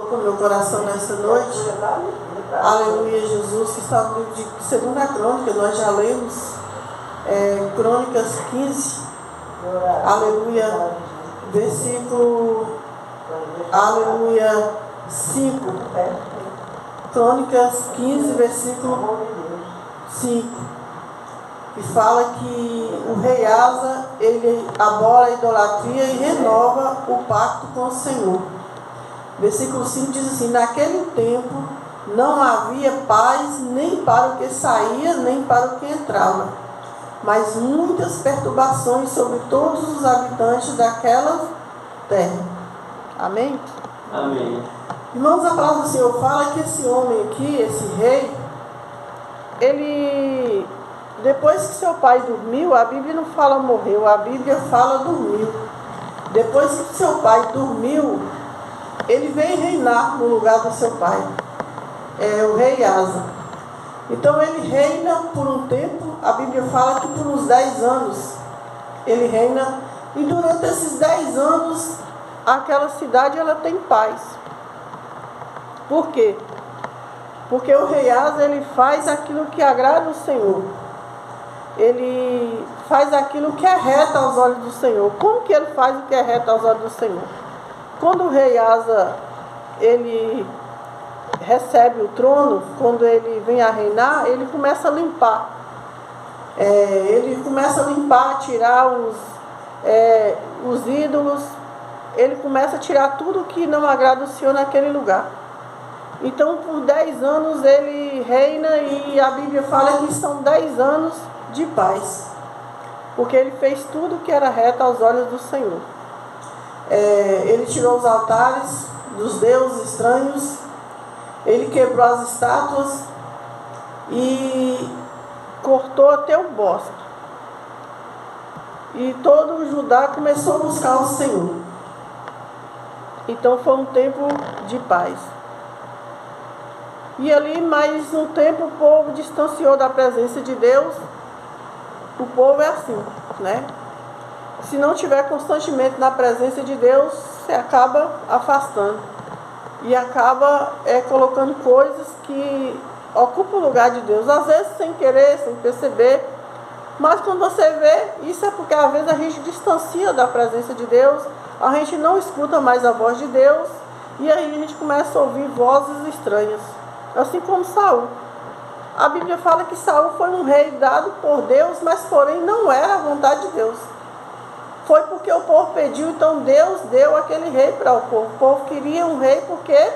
colocou no meu coração nessa noite. Aleluia, Jesus, que está no livro de 2ª Crônica, nós já lemos, Crônicas 15, aleluia, versículo, aleluia, 5. Crônicas 15, versículo 5, que fala que o rei Asa, ele abola a idolatria e renova o pacto com o Senhor. Versículo 5 diz assim: naquele tempo não havia paz nem para o que saía, nem para o que entrava, mas muitas perturbações sobre todos os habitantes daquela terra. Amém? Amém. Irmãos, a palavra do Senhor fala que esse homem aqui, esse rei, ele, depois que seu pai dormiu, a Bíblia não fala morreu, a Bíblia fala dormiu. Depois que seu pai dormiu, ele veio reinar no lugar do seu pai, o rei Asa. Então ele reina por um tempo, a Bíblia fala que por uns 10 anos ele reina, e durante esses 10 anos aquela cidade ela tem paz. Por quê? Porque o rei Asa, ele faz aquilo que agrada o Senhor. Ele faz aquilo que é reto aos olhos do Senhor. Como que ele faz o que é reto aos olhos do Senhor? Quando o rei Asa, ele recebe o trono, quando ele vem a reinar, ele começa a limpar. Ele começa a limpar, tirar os ídolos. Ele começa a tirar tudo que não agrada o Senhor naquele lugar. Então, por 10 anos ele reina, e a Bíblia fala que são 10 anos de paz, porque ele fez tudo que era reto aos olhos do Senhor. Ele tirou os altares dos deuses estranhos, ele quebrou as estátuas e cortou até o bosque. E todo o Judá começou a buscar o Senhor. Então foi um tempo de paz. E ali, mais um tempo, o povo distanciou da presença de Deus. O povo é assim, né? Se não estiver constantemente na presença de Deus, você acaba afastando. E acaba colocando coisas que ocupam o lugar de Deus. Às vezes sem querer, sem perceber. Mas quando você vê, isso é porque às vezes a gente distancia da presença de Deus. A gente não escuta mais a voz de Deus. E aí a gente começa a ouvir vozes estranhas. Assim como Saul. A Bíblia fala que Saul foi um rei dado por Deus, mas porém não era a vontade de Deus. Foi porque o povo pediu, então Deus deu aquele rei para o povo. O povo queria um rei porque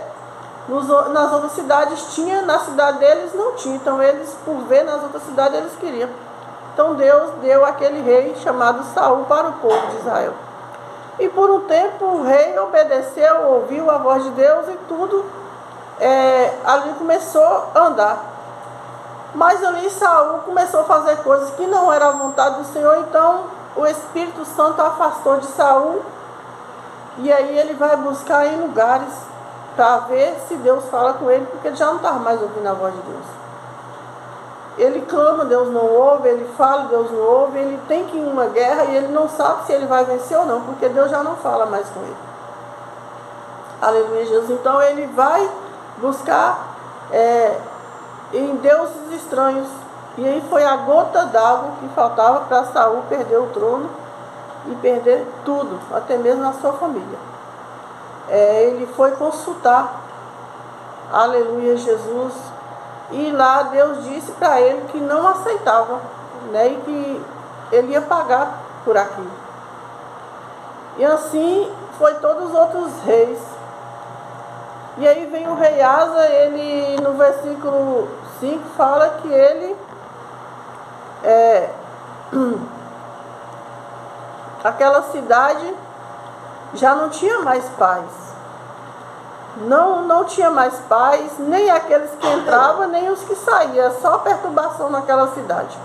nas outras cidades tinha, na cidade deles não tinha. Então eles, por ver nas outras cidades, eles queriam. Então Deus deu aquele rei chamado Saul para o povo de Israel. E por um tempo o rei obedeceu, ouviu a voz de Deus e tudo. Ali começou a andar. Mas ali Saul começou a fazer coisas que não era a vontade do Senhor. Então o Espírito Santo afastou de Saul. E aí ele vai buscar em lugares para ver se Deus fala com ele, porque ele já não estava mais ouvindo a voz de Deus. Ele clama, Deus não ouve. Ele fala, Deus não ouve. Ele tem que ir em uma guerra e ele não sabe se ele vai vencer ou não, porque Deus já não fala mais com ele. Aleluia, Jesus. Então ele vai buscar em deuses estranhos. E aí foi a gota d'água que faltava para Saul perder o trono e perder tudo, até mesmo a sua família. Ele foi consultar, aleluia, Jesus, e lá Deus disse para ele que não aceitava, né, e que ele ia pagar por aquilo. E assim foi todos os outros reis. E aí vem o rei Asa, ele no versículo 5 fala que ele aquela cidade já não tinha mais paz. Não tinha mais paz, nem aqueles que entravam, nem os que saíam, só perturbação naquela cidade.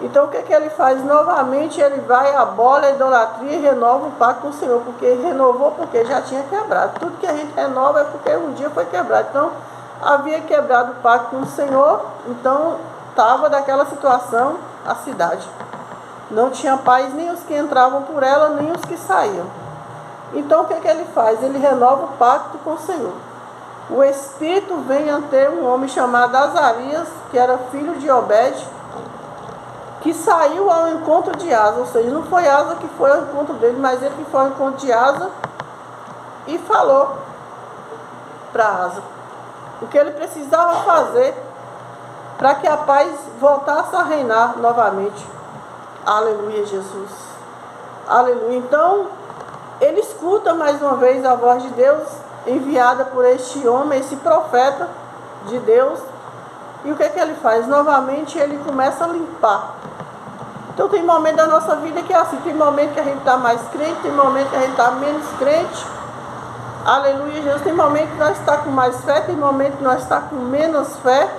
Então o que ele faz? Novamente ele vai, abola a idolatria e renova o pacto com o Senhor, porque renovou porque já tinha quebrado. Tudo que a gente renova é porque um dia foi quebrado. Então havia quebrado o pacto com o Senhor, então estava daquela situação a cidade. Não tinha paz nem os que entravam por ela, nem os que saíam. Então o que ele faz? Ele renova o pacto com o Senhor. O Espírito vem ante um homem chamado Azarias, que era filho de Obed, que saiu ao encontro de Asa, ou seja, não foi Asa que foi ao encontro dele, mas ele que foi ao encontro de Asa e falou para Asa o que ele precisava fazer para que a paz voltasse a reinar novamente. Aleluia, Jesus. Aleluia. Então, ele escuta mais uma vez a voz de Deus, enviada por este homem, esse profeta de Deus. E o que ele faz? Novamente ele começa a limpar. Então tem momento da nossa vida que é assim, tem momento que a gente está mais crente, tem momento que a gente está menos crente. Aleluia, Jesus. Tem momento que nós estamos com mais fé, tem momento que nós estamos com menos fé.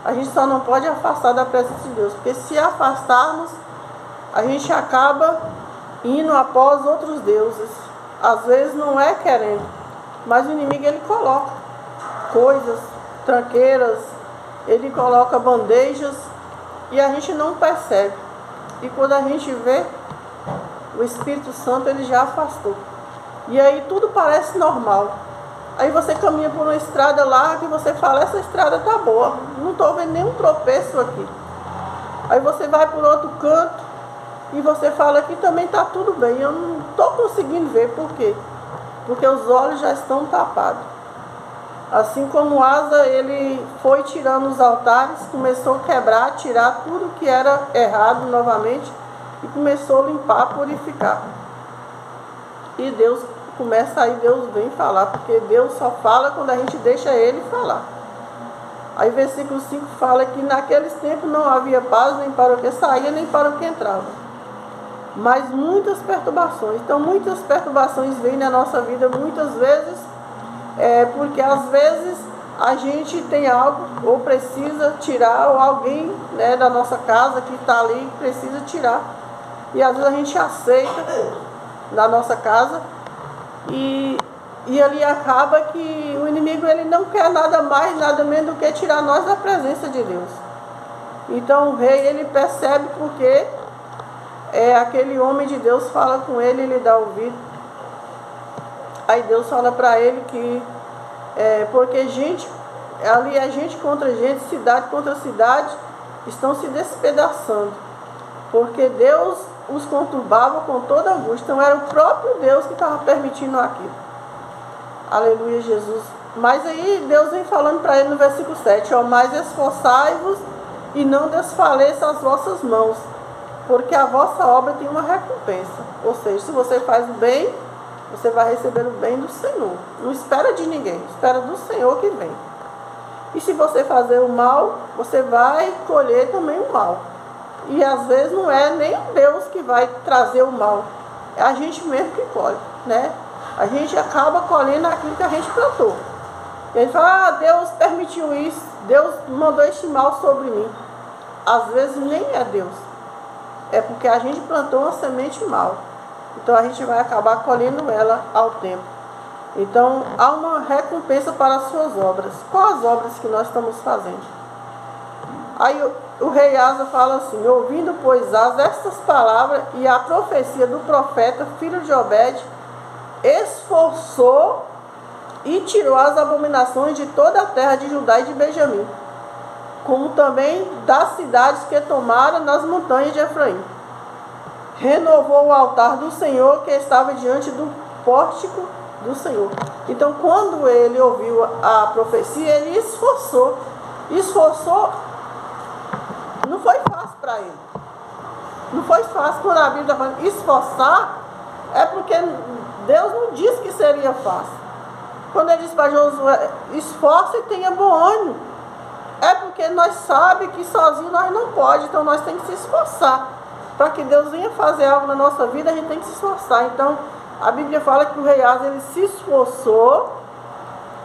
A gente só não pode afastar da presença de Deus, porque se afastarmos, a gente acaba indo após outros deuses. Às vezes não é querendo, mas o inimigo ele coloca coisas, tranqueiras, ele coloca bandejas e a gente não percebe. E quando a gente vê, o Espírito Santo ele já afastou. E aí tudo parece normal. Aí você caminha por uma estrada lá que você fala, essa estrada tá boa, não estou vendo nenhum tropeço aqui. Aí você vai por outro canto e você fala, aqui também tá tudo bem, eu não estou conseguindo ver. Por quê? Porque os olhos já estão tapados. Assim como Asa, ele foi tirando os altares, começou a quebrar, tirar tudo que era errado novamente e começou a limpar, purificar. E Deus começa aí, Deus vem falar, porque Deus só fala quando a gente deixa ele falar. Aí versículo 5 fala que naqueles tempos não havia paz, nem para o que saía, nem para o que entrava. Mas muitas perturbações. Então muitas perturbações vêm na nossa vida, muitas vezes, porque às vezes a gente tem algo, ou precisa tirar, ou alguém, né, da nossa casa que está ali, precisa tirar. E às vezes a gente aceita na nossa casa, e ali acaba que o inimigo ele não quer nada mais, nada menos do que tirar nós da presença de Deus. Então o rei ele percebe, porque aquele homem de Deus fala com ele, ele dá ouvido. Aí Deus fala para ele que porque gente, ali é gente contra gente, cidade contra cidade, estão se despedaçando, porque Deus os conturbava com toda angústia. Então era o próprio Deus que estava permitindo aquilo. Aleluia, Jesus. Mas aí Deus vem falando para ele no versículo 7, mas esforçai-vos e não desfaleça as vossas mãos, porque a vossa obra tem uma recompensa. Ou seja, se você faz o bem, você vai receber o bem do Senhor. Não espera de ninguém, espera do Senhor que vem. E se você fazer o mal, você vai colher também o mal. E às vezes não é nem Deus que vai trazer o mal, é a gente mesmo que colhe, né? A gente acaba colhendo aquilo que a gente plantou. E a gente fala, Deus permitiu isso, Deus mandou este mal sobre mim. Às vezes nem é Deus, é porque a gente plantou uma semente mal. Então a gente vai acabar colhendo ela ao tempo. Então há uma recompensa para as suas obras. Quais as obras que nós estamos fazendo? Aí o rei Asa fala assim, ouvindo pois Asa estas palavras e a profecia do profeta, filho de Obed, esforçou e tirou as abominações de toda a terra de Judá e de Benjamim, como também das cidades que tomaram nas montanhas de Efraim. Renovou o altar do Senhor que estava diante do pórtico do Senhor. Então quando ele ouviu a profecia, ele esforçou. Não foi fácil para ele. Não foi fácil. Quando a Bíblia está falando esforçar, é porque Deus não disse que seria fácil. Quando ele disse para Josué, esforça e tenha bom ânimo, é porque nós sabemos que sozinho nós não podemos, então nós temos que se esforçar. Para que Deus venha fazer algo na nossa vida, a gente tem que se esforçar. Então, a Bíblia fala que o rei Asa, ele se esforçou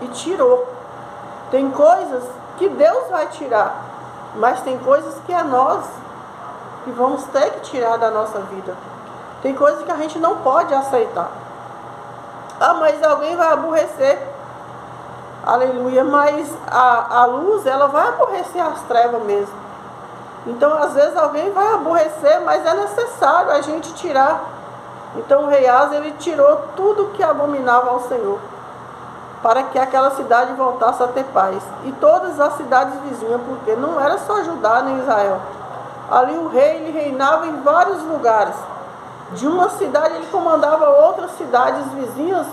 e tirou. Tem coisas que Deus vai tirar, mas tem coisas que é nós que vamos ter que tirar da nossa vida. Tem coisas que a gente não pode aceitar. Mas alguém vai aborrecer. Aleluia. Mas a luz, ela vai aborrecer as trevas mesmo. Então, às vezes alguém vai aborrecer, mas é necessário a gente tirar. Então o rei Asa, ele tirou tudo que abominava ao Senhor, para que aquela cidade voltasse a ter paz. E todas as cidades vizinhas, porque não era só Judá nem Israel. Ali o rei, ele reinava em vários lugares. De uma cidade ele comandava outras cidades vizinhas,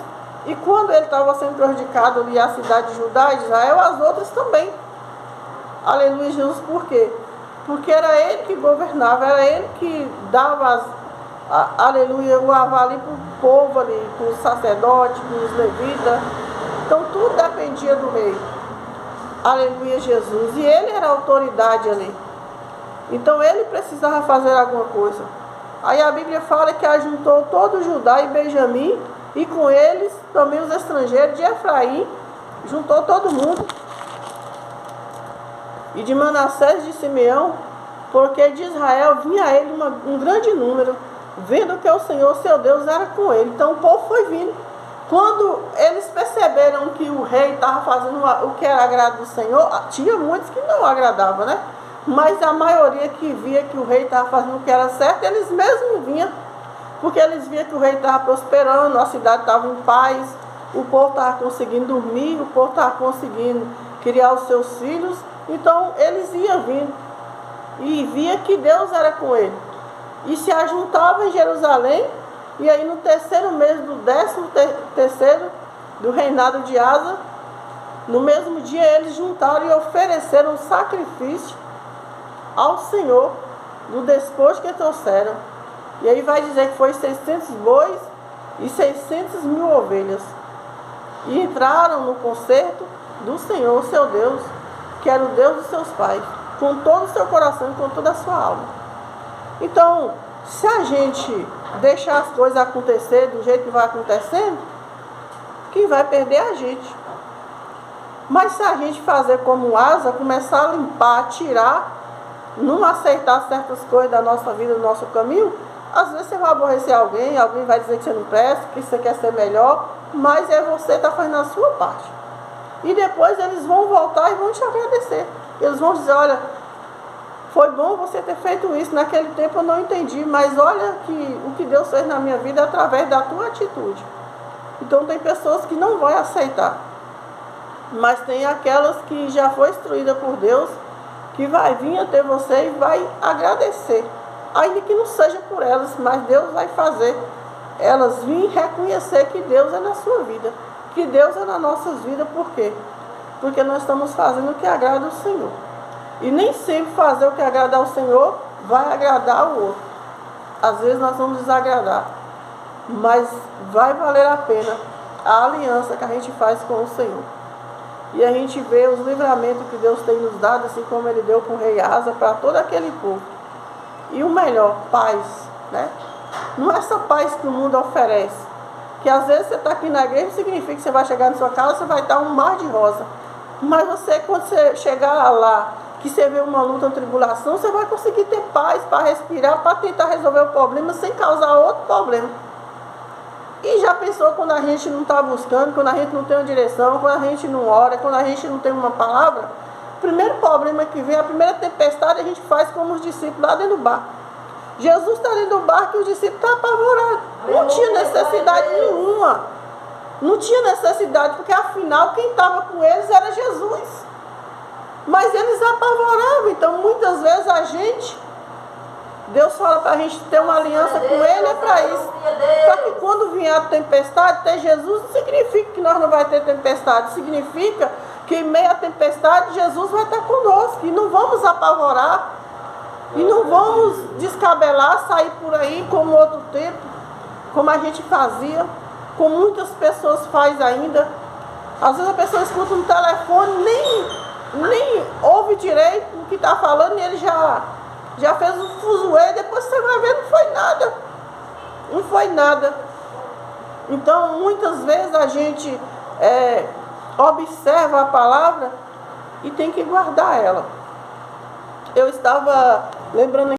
e quando ele estava sendo prejudicado ali a cidade de Judá e de Israel, as outras também. Aleluia, Jesus, por quê? Porque era ele que governava, era ele que dava aleluia, o avali para o povo ali, para os sacerdotes, para os levitas. Então tudo dependia do rei. Aleluia, Jesus. E ele era a autoridade ali. Então ele precisava fazer alguma coisa. Aí a Bíblia fala que ajuntou todo Judá e Benjamim, e com eles também os estrangeiros de Efraim, juntou todo mundo. E de Manassés, de Simeão, porque de Israel vinha a ele um grande número, vendo que o Senhor, seu Deus, era com ele. Então o povo foi vindo. Quando eles perceberam que o rei estava fazendo o que era agrado do Senhor, tinha muitos que não agradavam, né? Mas a maioria que via que o rei estava fazendo o que era certo, eles mesmos vinham. Porque eles viam que o rei estava prosperando, a cidade estava em paz, o povo estava conseguindo dormir, o povo estava conseguindo criar os seus filhos. Então eles iam vindo e via que Deus era com ele. E se ajuntavam em Jerusalém. E aí no terceiro mês do 13º do reinado de Asa, no mesmo dia eles juntaram e ofereceram um sacrifício ao Senhor do despojo que trouxeram. E aí vai dizer que foi 600 bois e 600 mil ovelhas. E entraram no concerto do Senhor, seu Deus, que era o Deus dos seus pais, com todo o seu coração e com toda a sua alma. Então, se a gente deixar as coisas acontecer do jeito que vai acontecendo, quem vai perder é a gente. Mas se a gente fazer como Asa, começar a limpar, tirar, não aceitar certas coisas da nossa vida, do nosso caminho, às vezes você vai aborrecer alguém vai dizer que você não presta, que você quer ser melhor, mas é você que está fazendo a sua parte. E depois eles vão voltar e vão te agradecer. Eles vão dizer, olha, foi bom você ter feito isso, naquele tempo eu não entendi, mas olha que o que Deus fez na minha vida é através da tua atitude. Então tem pessoas que não vão aceitar, mas tem aquelas que já foi instruída por Deus, que vai vir até você e vai agradecer, ainda que não seja por elas, mas Deus vai fazer elas virem reconhecer que Deus é na sua vida, que Deus é nas nossas vidas. Por quê? Porque nós estamos fazendo o que agrada ao Senhor. E nem sempre fazer o que agrada ao Senhor vai agradar o outro. Às vezes nós vamos desagradar, mas vai valer a pena a aliança que a gente faz com o Senhor. E a gente vê os livramentos que Deus tem nos dado, assim como Ele deu com o rei Asa para todo aquele povo. E o melhor, paz, né? Não é essa paz que o mundo oferece. Que às vezes você está aqui na igreja, significa que você vai chegar na sua casa, você vai estar um mar de rosa. Mas você, quando você chegar lá, que você vê uma luta, uma tribulação, você vai conseguir ter paz para respirar, para tentar resolver o problema sem causar outro problema. E já pensou quando a gente não está buscando, quando a gente não tem uma direção, quando a gente não ora, quando a gente não tem uma palavra? O primeiro problema que vem, a primeira tempestade, a gente faz como os discípulos lá dentro do barco. Jesus está dentro do barco e os discípulos estão apavorados. Não tinha necessidade nenhuma. Não tinha necessidade, porque afinal quem estava com eles era Jesus. Mas eles apavoravam. Então muitas vezes a gente, Deus fala para a gente ter uma aliança com Ele, é para isso. Para que quando vier a tempestade, ter Jesus não significa que nós não vamos ter tempestade. Significa que em meio à tempestade Jesus vai estar conosco. E não vamos apavorar. E não vamos descabelar, sair por aí como outro tempo, como a gente fazia, como muitas pessoas fazem ainda. Às vezes a pessoa escuta no telefone, nem ouve direito o que está falando, e ele já fez um fuzuê, depois você vai ver, não foi nada. Não foi nada. Então, muitas vezes a gente observa a palavra e tem que guardar ela. Eu estava lembrando